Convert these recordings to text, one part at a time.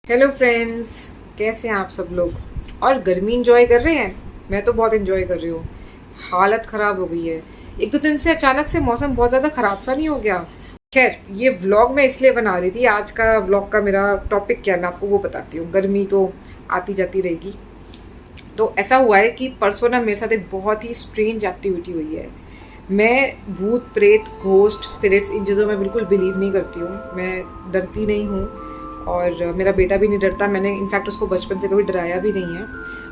Hello friends, कैसे हैं आप सब लोग। और गर्मी इंजॉय कर रहे हैं। मैं तो बहुत इंजॉय कर रही हूँ। हालत ख़राब हो गई है। एक दो दिन से अचानक से मौसम बहुत ज़्यादा ख़राब सा नहीं हो गया। खैर, ये व्लॉग मैं इसलिए बना रही थी। आज का व्लॉग का मेरा टॉपिक क्या है मैं आपको वो बताती हूँ। गर्मी तो आती जाती रहेगी। तो ऐसा हुआ है कि परसों ना मेरे साथ एक बहुत ही स्ट्रेंज एक्टिविटी हुई है। मैं भूत प्रेत घोस्ट स्पिरिट्स इन चीज़ों में बिल्कुल बिलीव नहीं करती हूँ। मैं डरती नहीं हूँ और मेरा बेटा भी नहीं डरता। मैंने इनफैक्ट उसको बचपन से कभी डराया भी नहीं है।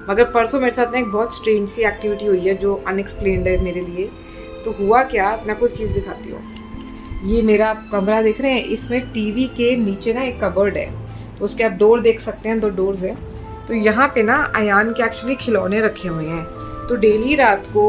मगर परसों मेरे साथ ना एक बहुत स्ट्रेंज सी एक्टिविटी हुई है जो अनएक्सप्लेन्ड है मेरे लिए। तो हुआ क्या, मैं आपको एक चीज़ दिखाती हूँ। ये मेरा आप कमरा देख रहे हैं, इसमें टीवी के नीचे ना एक कबर्ड है। तो उसके आप डोर देख सकते हैं, 2 डोर्स हैं। तो यहाँ पे ना अयान के एक्चुअली खिलौने रखे हुए हैं। तो डेली रात को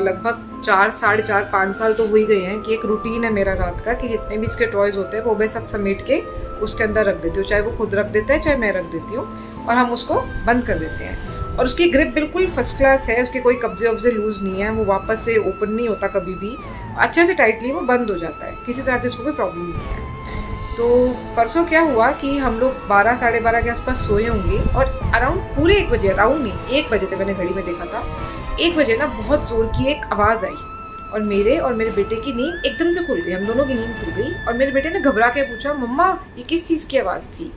लगभग 4 साढ़े 4 5 साल तो हो ही गए हैं कि एक रूटीन है मेरा रात का कि जितने भी इसके टॉयज होते हैं वो मैं सब समेट के उसके अंदर रख देती हूँ। चाहे वो खुद रख देता है चाहे मैं रख देती हूँ, और हम उसको बंद कर देते हैं। और उसकी ग्रिप बिल्कुल फर्स्ट क्लास है, उसके कोई कब्जे वब्जे लूज़ नहीं है, वो वापस से ओपन नहीं होता कभी भी। अच्छे से टाइटली वो बंद हो जाता है, किसी तरह की उसमें कोई प्रॉब्लम नहीं है। तो परसों क्या हुआ कि हम लोग 12 साढ़े 12 के आसपास सोए होंगे और अराउंड पूरे 1 बजे, अराउंड नहीं 1 बजे थे, मैंने घड़ी में देखा था 1 बजे ना बहुत ज़ोर की एक आवाज़ आई और मेरे बेटे की नींद एकदम से खुल गई। हम दोनों की नींद खुल गई और मेरे बेटे ने घबरा के पूछा, मम्मा ये किस चीज़ की आवाज़ थी।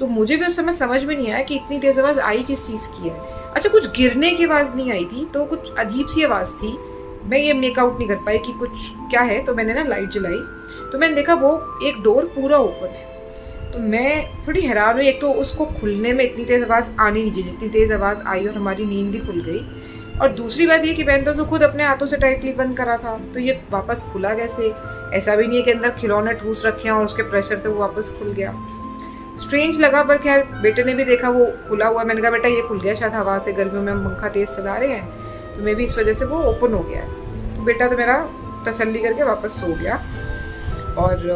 तो मुझे भी उस समय समझ में नहीं आया कि इतनी तेज़ आवाज़ आई किस चीज़ की है। अच्छा, कुछ गिरने की आवाज़ नहीं आई थी, तो कुछ अजीब सी आवाज़ थी। मैं ये मेकआउट नहीं कर पाई कि कुछ क्या है। तो मैंने ना लाइट जलाई तो मैंने देखा वो एक डोर पूरा ओपन है। तो मैं थोड़ी हैरान हुई। एक तो उसको खुलने में इतनी तेज़ आवाज़ आनी नहीं चाहिए जितनी तेज़ आवाज़ आई, और हमारी नींद ही खुल गई। और दूसरी बात ये कि मैंने तो उसको खुद अपने हाथों से टाइटली बंद करा था, तो ये वापस खुला कैसे। ऐसा भी नहीं है कि अंदर खिलौने ठूस रखे हैं और उसके प्रेशर से वो वापस खुल गया। स्ट्रेंज लगा, पर खैर बेटे ने भी देखा वो खुला हुआ। मैंने कहा बेटा ये खुल गया शायद हवा से, गर्मियों में हम पंखा तेज़ चला रहे हैं तो मे भी इस वजह से वो ओपन हो गया है। तो बेटा तो मेरा तसल्ली करके वापस सो गया और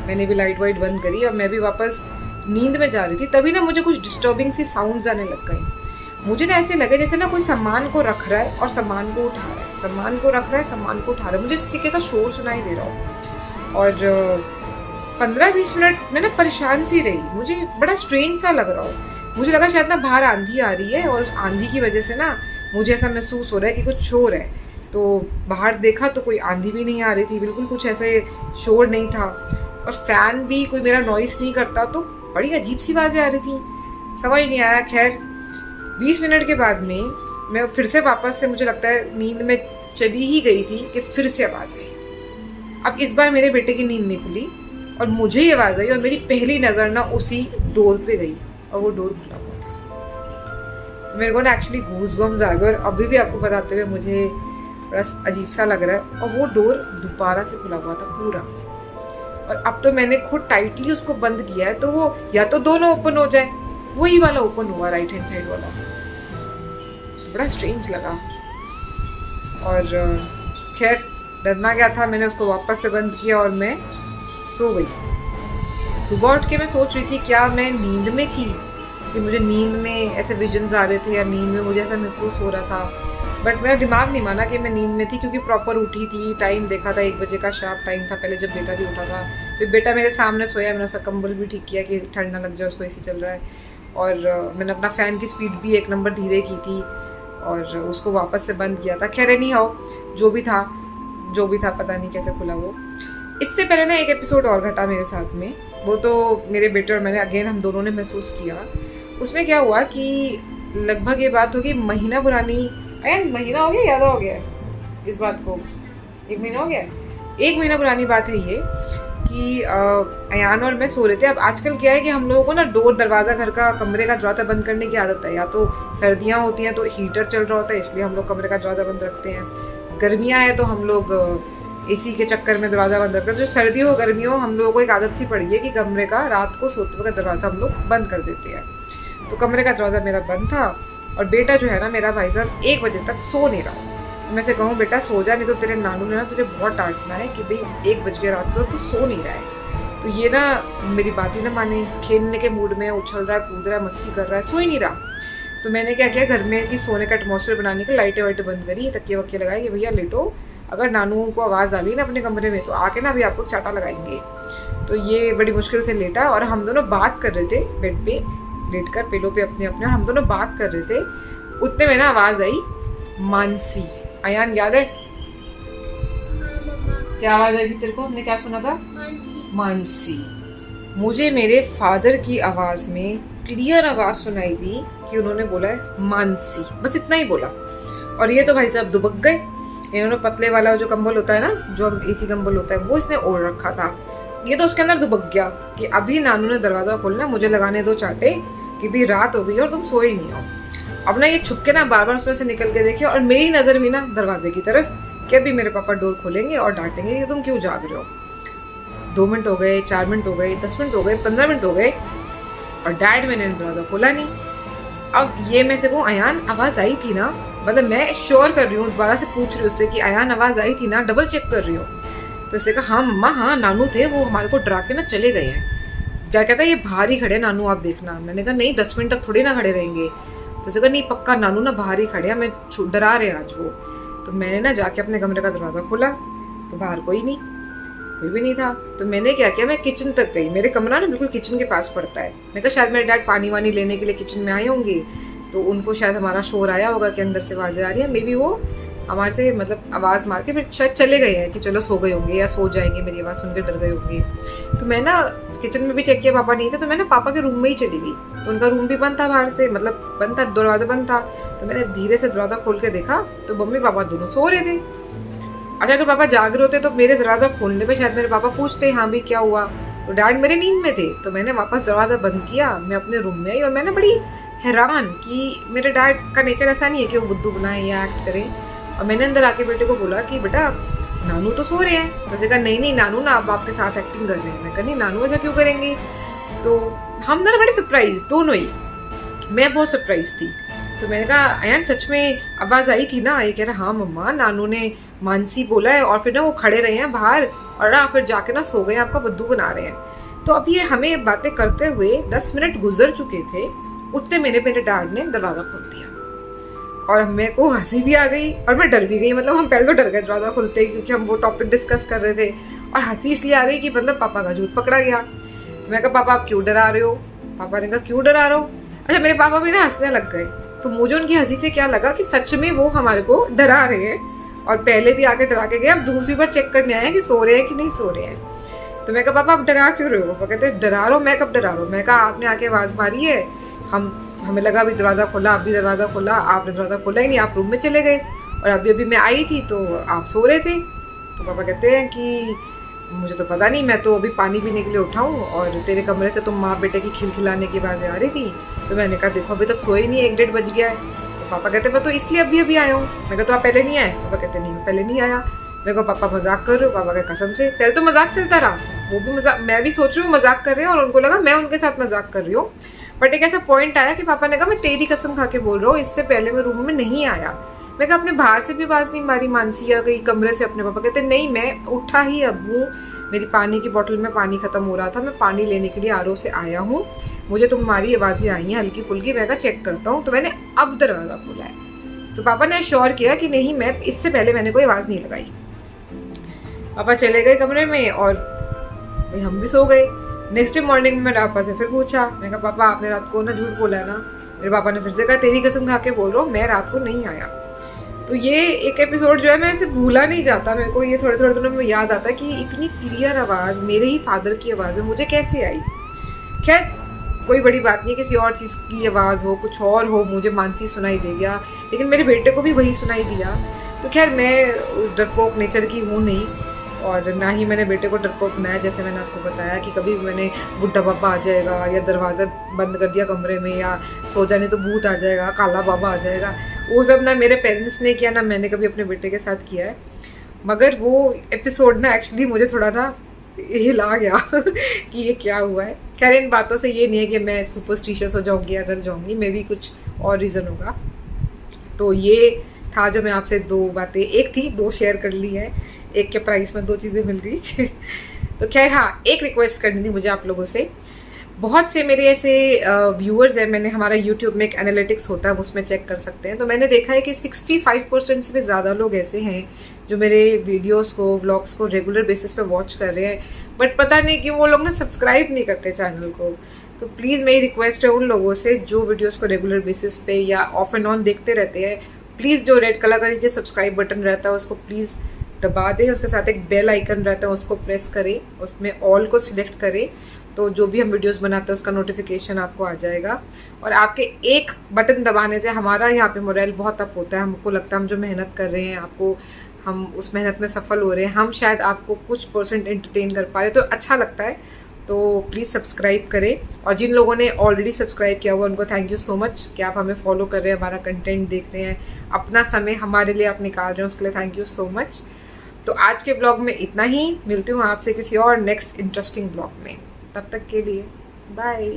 मैंने भी लाइट वाइट बंद करी और मैं भी वापस नींद में जा रही थी। तभी ना मुझे कुछ डिस्टर्बिंग सी साउंड्स आने लग गई। मुझे ना ऐसे लगे जैसे ना कोई सामान को रख रहा है और सामान को उठा रहा है, सामान को रख रहा है, सामान को उठा रहा है। मुझे इस तरीके का शोर सुनाई दे रहा हो। और 15-20 मिनट मैं ना परेशान सी रही। मुझे बड़ा स्ट्रेंज सा लग रहा हो। मुझे लगा शायद ना बाहर आंधी आ रही है और उस आंधी की वजह से ना मुझे ऐसा महसूस हो रहा है कि कुछ शोर है। तो बाहर देखा तो कोई आंधी भी नहीं आ रही थी, बिल्कुल कुछ ऐसे शोर नहीं था। और फ़ैन भी कोई मेरा नॉइस नहीं करता, तो बड़ी अजीब सी आवाज़ें आ रही थी, समझ नहीं आया। खैर 20 मिनट के बाद में मैं फिर से वापस से, मुझे लगता है नींद में चली ही गई थी कि फिर से आवाज़ आई। अब इस बार मेरे बेटे की नींद नहीं खुली और मुझे ही आवाज़ आई और मेरी पहली नज़र ना उसी डोर पे गई और वो डोर खुला हुआ था। तो मेरे को ना एक्चुअली गूज़बम्स आ गए और अभी भी आपको बताते हुए मुझे बड़ा अजीब सा लग रहा है। और वो डोर दोबारा से खुला हुआ था पूरा, और अब तो मैंने खुद टाइटली उसको बंद किया है तो वो या तो दोनों ओपन हो जाए। वही वाला ओपन हुआ, राइट हैंड साइड वाला। बड़ा स्ट्रेंज लगा। और खैर डरना क्या था, मैंने उसको वापस से बंद किया और मैं सो गई। सुबह उठ के मैं सोच रही थी क्या मैं नींद में थी, कि मुझे नींद में ऐसे विजन्स आ रहे थे या नींद में मुझे ऐसा महसूस हो रहा था। बट मेरा दिमाग नहीं माना कि मैं नींद में थी, क्योंकि प्रॉपर उठी थी, टाइम देखा था 1 बजे का शार्प टाइम था पहले जब बेटा भी उठा था। फिर बेटा मेरे सामने सोया, मैंने उसका कंबल भी ठीक किया कि ठंड ना लग जाए, उसको एसी चल रहा है। और मैंने अपना फ़ैन की स्पीड भी 1 नंबर धीरे की थी और उसको वापस से बंद किया था। खैर एनी हाउ, जो भी था पता नहीं कैसे खुला वो। इससे पहले ना एक एपिसोड और घटा मेरे साथ में, वो तो मेरे बेटे और मैंने अगेन हम दोनों ने महसूस किया। उसमें क्या हुआ कि लगभग ये बात होगी महीना पुरानी, महीना हो गया, याद हो गया इस बात को, 1 महीना हो गया। 1 महीना पुरानी बात है ये कि अयान और मैं सो रहे थे। अब आजकल क्या है कि हम लोगों को ना डोर दरवाज़ा, घर का कमरे का दरवाज़ा बंद करने की आदत है। या तो सर्दियाँ होती हैं तो हीटर चल रहा होता है इसलिए हम लोग कमरे का दरवाज़ा बंद रखते हैं, गर्मियाँ हैं तो हम लोग एसी के चक्कर में दरवाज़ा बंद रखते हैं। जो सर्दी हो गर्मी हो, हम लोगों को एक आदत सी पड़ी है कि कमरे का रात को सोते वक्त दरवाज़ा हम लोग बंद कर देते हैं। तो कमरे का दरवाज़ा मेरा बंद था और बेटा जो है ना मेरा भाई साहब 1 बजे तक सो नहीं रहा। तो मैं से कहूँ बेटा सो जा, नहीं तो तेरे नानू ने ना तुझे बहुत डांटना है कि भाई 1 बज के रात को तो सो नहीं रहा है। तो ये ना मेरी बात ही ना माने, खेलने के मूड में उछल रहा है, कूद रहा है, मस्ती कर रहा है, सो ही नहीं रहा। तो मैंने क्या किया, घर में कि सोने का एटमॉस्फेयर बनाने के लाइटें वाइटें बंद करी, तकिए वक्के लगाए कि भैया लेटो, अगर नानू को आवाज़ आ गई ना अपने कमरे में तो आके ना अभी आपको चाटा लगाएंगे। तो ये बड़ी मुश्किल से लेटा और हम दोनों बात कर रहे थे बेड पे लेट कर, पिलो पे अपने अपने, हम दोनों बात कर रहे थे। उतने में ना आवाज़ आई मानसी। अयान याद है क्या आवाज़ आई थी तेरे को? हमने क्या सुना था? मानसी। मुझे मेरे फादर की आवाज़ में क्लियर आवाज़ सुनाई दी कि उन्होंने बोला है मानसी, बस इतना ही बोला। और ये तो भाई साहब दुबक गए। इन्होंने पतले वाला जो कंबल होता है ना, जो एसी कंबल होता है, वो इसने ओढ़ रखा था। ये तो उसके अंदर दुबक गया कि अभी नानू ने दरवाजा खोलना, मुझे लगाने दो चाटे कि भी रात हो गई और तुम सोए नहीं हो। अब ना ये छुप के ना बार बार उसमें से निकल के देखे और मेरी नजर भी ना दरवाजे की तरफ कि अभी मेरे पापा डोर खोलेंगे और डांटेंगे कि तुम क्यों जाग रहे हो। 2 मिनट हो गए, 4 मिनट हो गए, 10 मिनट हो गए, 15 मिनट हो गए और डैड मैंने दरवाजा खोला नहीं। अब ये मैं से कहूँ अयान आवाज आई थी ना, मतलब मैं श्योर कर रही हूँ, दोबारा से पूछ रही हूँ उससे कि अयान आवाज आई थी ना, डबल चेक कर रही हूँ। तो इससे कहा हाँ मम्मा हाँ नानू थे, वो हमारे को डरा के ना चले गए हैं। क्या कहता है ये बाहर ही खड़े नानू, आप देखना। मैंने कहा नहीं 10 मिनट तक थोड़ी ना खड़े रहेंगे। तो उसने कहा नहीं पक्का नानू ना बाहर ही खड़े हैं, मैं डरा रहे आज वो। तो मैंने ना जाके अपने कमरे का दरवाजा खोला तो बाहर कोई नहीं, कोई भी नहीं था। तो मैंने क्या किया, मैं किचन तक गई। मेरे कमरा ना बिल्कुल किचन के पास पड़ता है। मैं कहा शायद मेरे डैड पानी वानी लेने के लिए किचन में आए होंगे, तो उनको शायद हमारा शोर आया होगा कि अंदर से आवाज़ें आ रही है। मे बी वो हमारे से मतलब आवाज़ मार के फिर शायद चले गए हैं कि चलो सो गए होंगे या सो जाएंगे, मेरी आवाज़ सुन के डर गए होंगे। तो मैं ना किचन में भी चेक किया, पापा नहीं थे। तो मैं ना पापा के रूम में ही चली गई। तो उनका रूम भी बंद था बाहर से, मतलब बंद था, दरवाजा बंद था। तो मैंने धीरे से दरवाजा खोल के देखा तो मम्मी पापा दोनों सो रहे थे। अच्छा अगर पापा जाग रहे होते तो मेरे दरवाजा खोलने पे शायद मेरे पापा पूछते हाँ भी क्या हुआ। तो डैड मेरे नींद में थे। तो मैंने वापस दरवाजा बंद किया, मैं अपने रूम में आई और मैंने बड़ी हैरान कि मेरे डैड का नेचर ऐसा नहीं है कि वो बुद्धू बनाए या एक्ट करें। और मैंने अंदर आके बेटे को बोला कि बेटा नानू तो सो रहे हैं। तो उसने कहा नहीं नहीं नानू ना आप आपके साथ एक्टिंग कर रहे हैं। मैं कहा नहीं नानू ऐसा क्यों करेंगे। तो हम ना बड़े सरप्राइज दोनों ही, मैं बहुत सरप्राइज थी। तो मैंने कहा अयान सच में आवाज़ आई थी ना। ये कह रहा हाँ मम्मा नानू ने मानसी बोला है और फिर ना वो खड़े रहे हैं बाहर और ना फिर जाके ना सो गए, आपका बुद्धू बना रहे हैं। तो अब ये हमें बातें करते हुए 10 मिनट गुजर चुके थे। उतने मेरे डैड ने दरवाज़ा खोल दिया और मेरे को हंसी भी आ गई और मैं डर भी गई। मतलब हम पहले तो डर गए दरवाज़ा खोलते ही, क्योंकि हम वो टॉपिक डिस्कस कर रहे थे। और हंसी इसलिए आ गई कि मतलब पापा का झूठ पकड़ा गया। तो मैं कहा पापा आप क्यों डरा रहे हो। पापा ने कहा क्यों डरा रहे हो। अच्छा मेरे पापा भी ना हंसने लग गए। तो मुझे उनकी हंसी से क्या लगा कि सच में वो हमारे को डरा रहे हैं और पहले भी आके डरा के गए। अब दूसरी बार चेक करने आए कि सो रहे हैं कि नहीं सो रहे हैं। तो मैं कहा पापा आप डरा क्यों रहे हो। पापा कहते डरा रहा हूँ, मैं कब डरा रहा हूँ। मैं कहा आपने आके आवाज़ मारी है, हमें लगा अभी दरवाज़ा खोला, अभी दरवाज़ा खोला, आपने दरवाज़ा खोला ही नहीं, आप रूम में चले गए और अभी मैं आई थी तो आप सो रहे थे। तो पापा कहते हैं कि मुझे तो पता नहीं, मैं तो अभी पानी पीने के लिए उठा हूँ और तेरे कमरे से तुम माँ बेटे की खिलखिलाने की आवाज़ें आ रही थी। तो मैंने कहा देखो अभी तक सोए नहीं, 1-1:30 बज गया है। तो पापा कहते मैं तो इसलिए अभी आया हूँ। मैं कहा तो आप पहले नहीं आए। पापा कहते नहीं मैं पहले नहीं आया। मेरे को पापा मजाक कर रहे हो। पापा का कसम से पहले तो मजाक चलता रहा, वो भी मजाक, मैं भी सोच रही हूँ मजाक कर रहे हैं और उनको लगा मैं उनके साथ मजाक कर रही हूँ। बट एक ऐसा पॉइंट आया कि पापा ने कहा मैं तेरी कसम खा के बोल रहा हूँ, इससे पहले मैं रूम में नहीं आया। मैं कहा अपने बाहर से भी आवाज़ नहीं मारी मानसी या गई कमरे से अपने। पापा कहते नहीं मैं उठा ही अब हूँ, मेरी पानी की बोतल में पानी खत्म हो रहा था, मैं पानी लेने के लिए आरओ से आया हूँ, मुझे तुम्हारी आवाज़ें आई हैं हल्की फुल्की। मैं कहा चेक करता हूँ। तो मैंने अब दरवाज़ा खोला है। तो पापा ने श्योर किया कि नहीं मैं इससे पहले मैंने कोई आवाज़ नहीं लगाई। पापा चले गए कमरे में और भाई हम भी सो गए। नेक्स्ट डे मॉर्निंग में मैंने पापा से फिर पूछा, मैं कहा पापा आपने रात को ना झूठ बोला है ना। मेरे पापा ने फिर से कहा तेरी कसम खा के बोल रहा हूँ मैं रात को नहीं आया। तो ये एक एपिसोड जो है मैं इसे भूला नहीं जाता। मेरे को ये थोड़े थोड़े दिनों में याद आता है कि इतनी क्लियर आवाज़ मेरे ही फादर की आवाज़ में मुझे कैसे आई। खैर कोई बड़ी बात नहीं, किसी और चीज़ की आवाज़ हो, कुछ और हो, मुझे मानसी सुनाई दे गया, लेकिन मेरे बेटे को भी वही सुनाई दिया। तो खैर मैं उस डरपोक नेचर की हूँ नहीं और ना ही मैंने बेटे को डरपोक बनाया। जैसे मैंने आपको बताया कि कभी मैंने बुढ़ा बाबा आ जाएगा या दरवाज़ा बंद कर दिया कमरे में या सो जाने तो भूत आ जाएगा, काला बाबा आ जाएगा, वो सब ना मेरे पेरेंट्स ने किया ना मैंने कभी अपने बेटे के साथ किया है। मगर वो एपिसोड ना एक्चुअली मुझे थोड़ा ना हिला गया कि ये क्या हुआ है। खैर इन बातों से ये नहीं है कि मैं सुपरस्टिशियस हो जाऊँगी या डर जाऊँगी, मे भी कुछ और रीज़न होगा। तो ये था जो मैं आपसे 2 बातें, एक थी 2 शेयर कर ली है, एक के प्राइस में 2 चीज़ें मिल गई। तो खैर हाँ एक रिक्वेस्ट करनी थी मुझे आप लोगों से। बहुत से मेरे ऐसे व्यूअर्स हैं, मैंने हमारा यूट्यूब में एक एनालिटिक्स होता है उसमें चेक कर सकते हैं, तो मैंने देखा है कि 65% से भी ज़्यादा लोग ऐसे हैं जो मेरे वीडियोस को, व्लॉग्स को रेगुलर बेसिस पे वॉच कर रहे हैं, बट पता नहीं कि वो लोग ना सब्सक्राइब नहीं करते चैनल को। तो प्लीज़ मेरी रिक्वेस्ट है उन लोगों से जो वीडियोस को रेगुलर बेसिस पे या ऑफ एंड ऑन देखते रहते हैं, प्लीज़ जो रेड कलर का नीचे सब्सक्राइब बटन रहता है उसको प्लीज़ दबा दें, उसके साथ एक बेल आइकन रहता है उसको प्रेस करें, उसमें ऑल को सिलेक्ट करें, तो जो भी हम वीडियोस बनाते हैं उसका नोटिफिकेशन आपको आ जाएगा। और आपके एक बटन दबाने से हमारा यहाँ पे मोरल बहुत अप होता है, हमको लगता है हम जो मेहनत कर रहे हैं आपको, हम उस मेहनत में सफल हो रहे हैं, हम शायद आपको कुछ परसेंट एंटरटेन कर पा रहे, तो अच्छा लगता है। तो प्लीज़ सब्सक्राइब करें, और जिन लोगों ने ऑलरेडी सब्सक्राइब किया हुआ उनको थैंक यू सो मच कि आप हमें फॉलो कर रहे हैं, हमारा कंटेंट देख रहे हैं, अपना समय हमारे लिए आप निकाल रहे हैं, उसके लिए थैंक यू सो मच। तो आज के ब्लॉग में इतना ही, मिलती हूँ आपसे किसी और नेक्स्ट इंटरेस्टिंग ब्लॉग में, तब तक के लिए बाय।